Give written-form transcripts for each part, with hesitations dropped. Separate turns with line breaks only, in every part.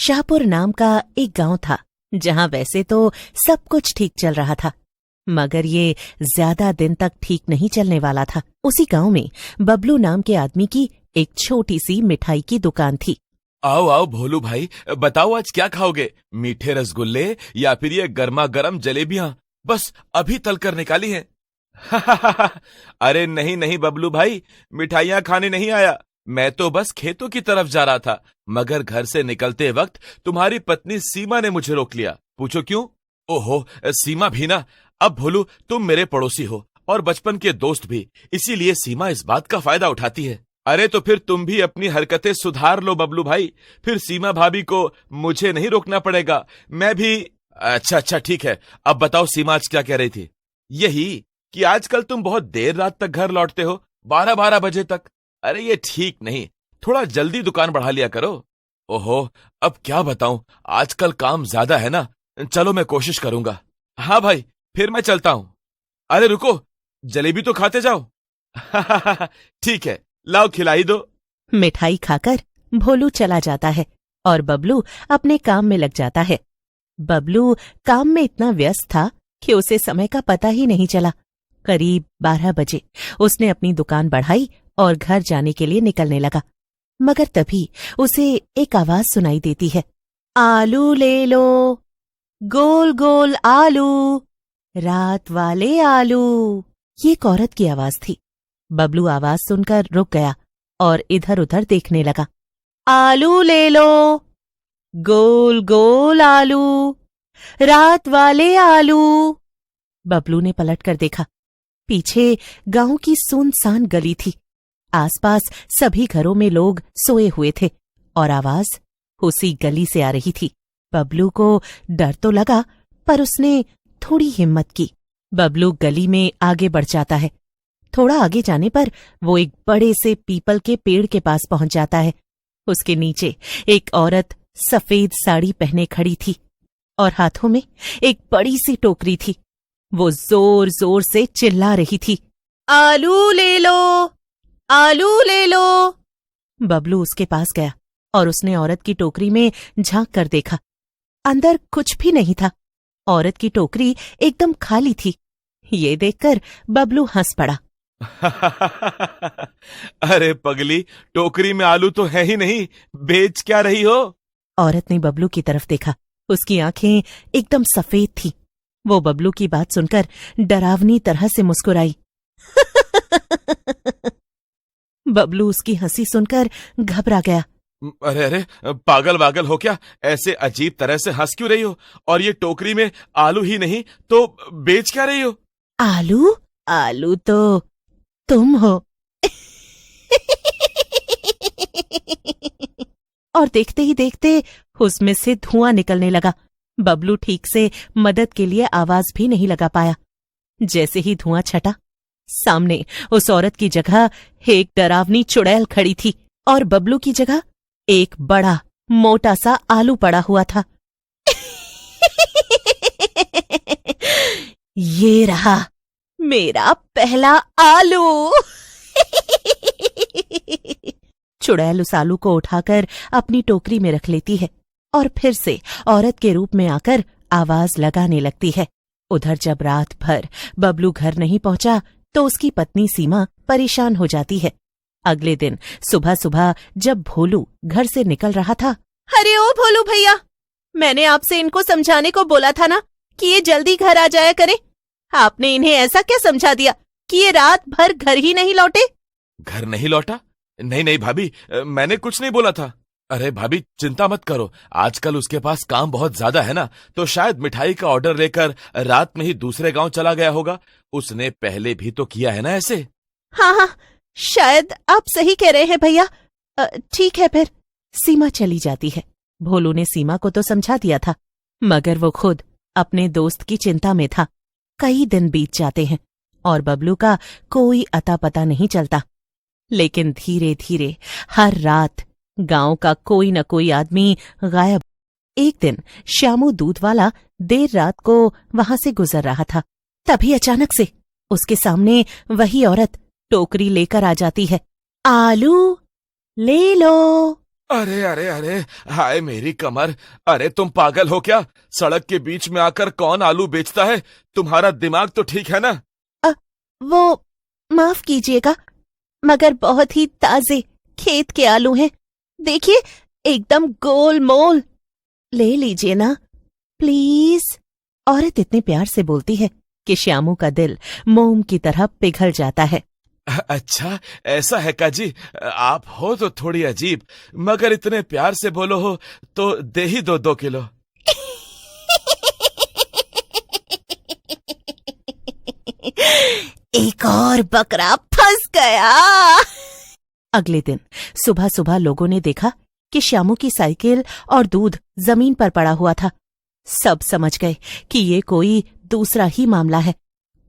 शाहपुर नाम का एक गांव था जहां वैसे तो सब कुछ ठीक चल रहा था, मगर ये ज्यादा दिन तक ठीक नहीं चलने वाला था। उसी गांव में बबलू नाम के आदमी की एक छोटी सी मिठाई की दुकान थी।
आओ आओ भोलू भाई, बताओ आज क्या खाओगे? मीठे रसगुल्ले या फिर ये गर्मा गर्म जलेबियां? बस अभी तल कर निकाली हैं। अरे नहीं नहीं बबलू भाई, मिठाइयां खाने नहीं आया। मैं तो बस खेतों की तरफ जा रहा था, मगर घर से निकलते वक्त तुम्हारी पत्नी सीमा ने मुझे रोक लिया। पूछो क्यों? ओहो, सीमा भी ना। अब भोलू, तुम मेरे पड़ोसी हो और बचपन के दोस्त भी, इसीलिए सीमा इस बात का फायदा उठाती है। अरे तो फिर तुम भी अपनी हरकतें सुधार लो बबलू भाई, फिर सीमा भाभी को मुझे नहीं रोकना पड़ेगा। मैं भी। अच्छा ठीक है, अब बताओ सीमा आज क्या कह रही थी? यही कि आजकल तुम बहुत देर रात तक घर लौटते हो, 12-12 बजे तक। अरे ये ठीक नहीं, थोड़ा जल्दी दुकान बढ़ा लिया करो। ओहो, अब क्या बताऊं, आजकल काम ज्यादा है ना। चलो मैं कोशिश करूंगा। हाँ भाई, फिर मैं चलता हूं। अरे रुको, जलेबी तो खाते जाओ। ठीक है, लाओ खिलाई दो।
मिठाई खाकर भोलू चला जाता है और बबलू अपने काम में लग जाता है। बबलू काम में इतना व्यस्त था कि उसे समय का पता ही नहीं चला। करीब 12 बजे उसने अपनी दुकान बढ़ाई और घर जाने के लिए निकलने लगा, मगर तभी उसे एक आवाज सुनाई देती है। आलू ले लो, गोल गोल आलू, रात वाले आलू। ये एक औरत की आवाज थी। बबलू आवाज सुनकर रुक गया और इधर उधर देखने लगा। आलू ले लो, गोल गोल आलू, रात वाले आलू। बबलू ने पलटकर देखा। पीछे गांव की सुनसान गली थी। आसपास सभी घरों में लोग सोए हुए थे और आवाज उसी गली से आ रही थी। बबलू को डर तो लगा, पर उसने थोड़ी हिम्मत की। बबलू गली में आगे बढ़ जाता है। थोड़ा आगे जाने पर वो एक बड़े से पीपल के पेड़ के पास पहुंच जाता है। उसके नीचे एक औरत सफेद साड़ी पहने खड़ी थी और हाथों में एक बड़ी सी टोकरी थी। वो जोर जोर से चिल्ला रही थी, आलू ले लो, आलू ले लो। बबलू उसके पास गया और उसने औरत की टोकरी में झांक कर देखा। अंदर कुछ भी नहीं था। औरत की टोकरी एकदम खाली थी। ये देखकर बबलू हंस पड़ा।
अरे पगली, टोकरी में आलू तो है ही नहीं, बेच क्या रही हो?
औरत ने बबलू की तरफ देखा। उसकी आंखें एकदम सफेद थीं। वो बबलू की बात सुनकर डरावनी तरह से मुस्कुराई। बबलू उसकी हंसी सुनकर घबरा गया।
अरे अरे, पागल वागल हो क्या? ऐसे अजीब तरह से हंस क्यों रही हो? और ये टोकरी में आलू ही नहीं तो बेच क्या रही हो?
आलू? आलू तो तुम हो। और देखते ही देखते उसमें से धुआं निकलने लगा। बबलू ठीक से मदद के लिए आवाज भी नहीं लगा पाया। जैसे ही धुआं छटा, सामने उस औरत की जगह एक डरावनी चुड़ैल खड़ी थी और बबलू की जगह एक बड़ा मोटा सा आलू पड़ा हुआ था। ये रहा मेरा पहला आलू। चुड़ैल उस आलू को उठाकर अपनी टोकरी में रख लेती है और फिर से औरत के रूप में आकर आवाज लगाने लगती है। उधर जब रात भर बबलू घर नहीं पहुंचा तो उसकी पत्नी सीमा परेशान हो जाती है। अगले दिन सुबह सुबह जब भोलू घर से निकल रहा था, अरे ओ भोलू भैया, मैंने आपसे इनको समझाने को बोला था ना कि ये जल्दी घर आ जाया करें। आपने इन्हें ऐसा क्या समझा दिया कि ये रात भर घर ही नहीं लौटे?
घर नहीं लौटा? नहीं नहीं भाभी, मैंने कुछ नहीं बोला था। अरे भाभी चिंता मत करो, आजकल उसके पास काम बहुत ज्यादा है ना, तो शायद मिठाई का ऑर्डर लेकर रात में ही दूसरे गांव चला गया होगा। उसने पहले भी तो किया है ना ऐसे।
हाँ, शायद आप सही कह रहे हैं भैया। ठीक है फिर। सीमा चली जाती है। भोलू ने सीमा को तो समझा दिया था, मगर वो खुद अपने दोस्त की चिंता में था। कई दिन बीत जाते हैं और बबलू का कोई अता पता नहीं चलता। लेकिन धीरे धीरे हर रात गांव का कोई न कोई आदमी गायब। एक दिन श्यामू दूध वाला देर रात को वहां से गुजर रहा था। तभी अचानक से उसके सामने वही औरत टोकरी लेकर आ जाती है। आलू ले लो,
अरे अरे अरे, हाय मेरी कमर। अरे तुम पागल हो क्या? सड़क के बीच में आकर कौन आलू बेचता है? तुम्हारा दिमाग तो ठीक है ना?
वो माफ कीजिएगा, मगर बहुत ही ताजे खेत के आलू हैं। देखिए, एकदम गोल मोल। ले लीजिए ना, प्लीज। औरत इतने प्यार से बोलती है कि श्यामू का दिल मोम की तरह पिघल जाता है।
अच्छा, ऐसा है काजी। आप हो तो थोड़ी अजीब, मगर इतने प्यार से बोलो हो तो दे ही दो 2 किलो।
एक और बकरा फंस गया। अगले दिन सुबह सुबह लोगों ने देखा कि श्यामू की साइकिल और दूध जमीन पर पड़ा हुआ था। सब समझ गए कि ये कोई दूसरा ही मामला है।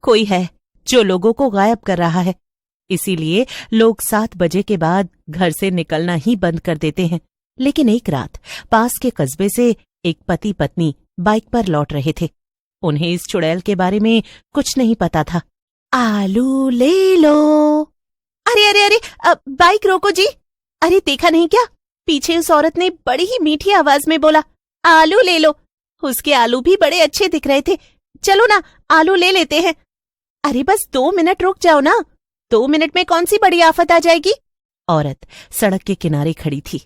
कोई है जो लोगों को गायब कर रहा है। इसीलिए लोग 7 बजे के बाद घर से निकलना ही बंद कर देते हैं। लेकिन एक रात पास के कस्बे से एक पति पत्नी बाइक पर लौट रहे थे। उन्हें इस चुड़ैल के बारे में कुछ नहीं पता था। आलू ले लो। अरे अरे अरे, बाइक रोको जी। अरे देखा नहीं क्या? पीछे उस औरत ने बड़ी ही मीठी आवाज में बोला, आलू ले लो। उसके आलू भी बड़े अच्छे दिख रहे थे। चलो ना, आलू ले लेते हैं। अरे बस 2 मिनट रुक जाओ ना। 2 मिनट में कौन सी बड़ी आफत आ जाएगी? औरत सड़क के किनारे खड़ी थी।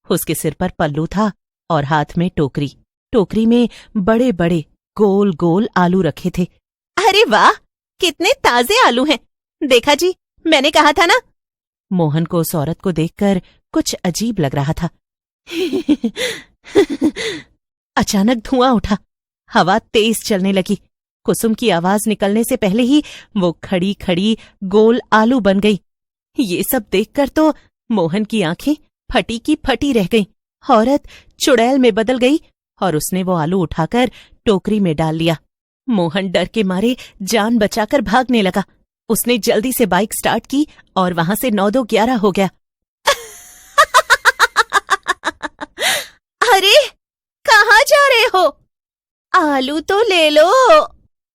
उसके सिर पर पल्लू था और हाथ में टोकरी। टोकरी में बड़े बड़े गोल गोल आलू रखे थे। अरे वाह, कितने ताजे आलू हैं। देखा जी, मैंने कहा था ना। मोहन को उस औरत को देखकर कुछ अजीब लग रहा था। अचानक धुआं उठा, हवा तेज चलने लगी। कुसुम की आवाज निकलने से पहले ही वो खड़ी खड़ी गोल आलू बन गई। ये सब देखकर तो मोहन की आंखें फटी की फटी रह गईं। औरत चुड़ैल में बदल गई और उसने वो आलू उठाकर टोकरी में डाल लिया। मोहन डर के मारे जान बचाकर भागने लगा। उसने जल्दी से बाइक स्टार्ट की और वहां से 9-2-11 हो गया। अरे, कहाँ जा रहे हो? आलू तो ले लो।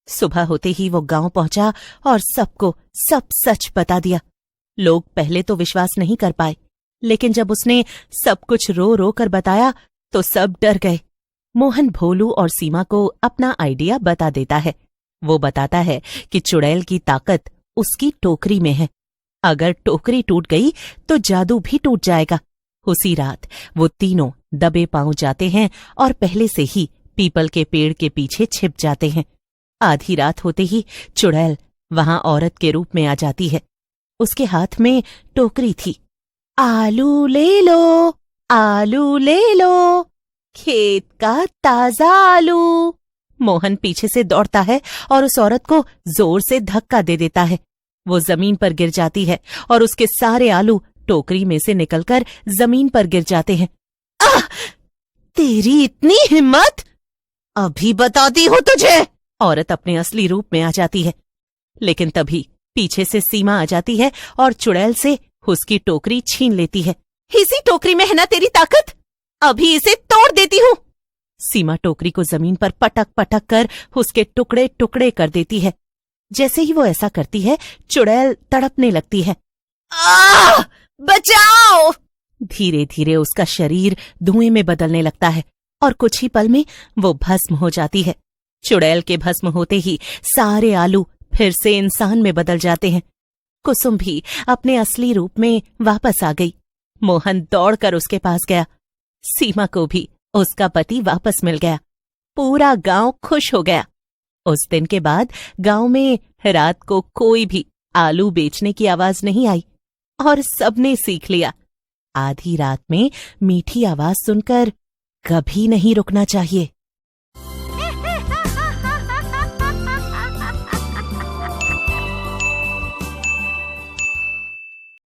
सुबह होते ही वो गांव पहुंचा और सबको सब सच बता दिया। लोग पहले तो विश्वास नहीं कर पाए, लेकिन जब उसने सब कुछ रो रो कर बताया तो सब डर गए। मोहन भोलू और सीमा को अपना आइडिया बता देता है। वो बताता है कि चुड़ैल की ताकत उसकी टोकरी में है। अगर टोकरी टूट गई तो जादू भी टूट जाएगा। उसी रात वो तीनों दबे पांव जाते हैं और पहले से ही पीपल के पेड़ के पीछे छिप जाते हैं। आधी रात होते ही चुड़ैल वहां औरत के रूप में आ जाती है। उसके हाथ में टोकरी थी। आलू ले लो, आलू ले लो, खेत का ताजा आलू। मोहन पीछे से दौड़ता है और उस औरत को जोर से धक्का दे देता है। वो जमीन पर गिर जाती है और उसके सारे आलू टोकरी में से निकलकर जमीन पर गिर जाते हैं। आह! तेरी इतनी हिम्मत! अभी बताती हूँ तुझे। औरत अपने असली रूप में आ जाती है। लेकिन तभी पीछे से सीमा आ जाती है और चुड़ैल से उसकी टोकरी छीन लेती है। इसी टोकरी में है ना तेरी ताकत? अभी इसे तोड़ देती हूँ। सीमा टोकरी को जमीन पर पटक पटक कर उसके टुकड़े टुकड़े कर देती है। जैसे ही वो ऐसा करती है, चुड़ैल तड़पने लगती है। आह! बचाओ! धीरे धीरे उसका शरीर धुएं में बदलने लगता है और कुछ ही पल में वो भस्म हो जाती है। चुड़ैल के भस्म होते ही सारे आलू फिर से इंसान में बदल जाते हैं। कुसुम भी अपने असली रूप में वापस आ गई। मोहन दौड़कर उसके पास गया। सीमा को भी उसका पति वापस मिल गया। पूरा गांव खुश हो गया। उस दिन के बाद गांव में रात को कोई भी आलू बेचने की आवाज नहीं आई और सबने सीख लिया, आधी रात में मीठी आवाज सुनकर कभी नहीं रुकना चाहिए।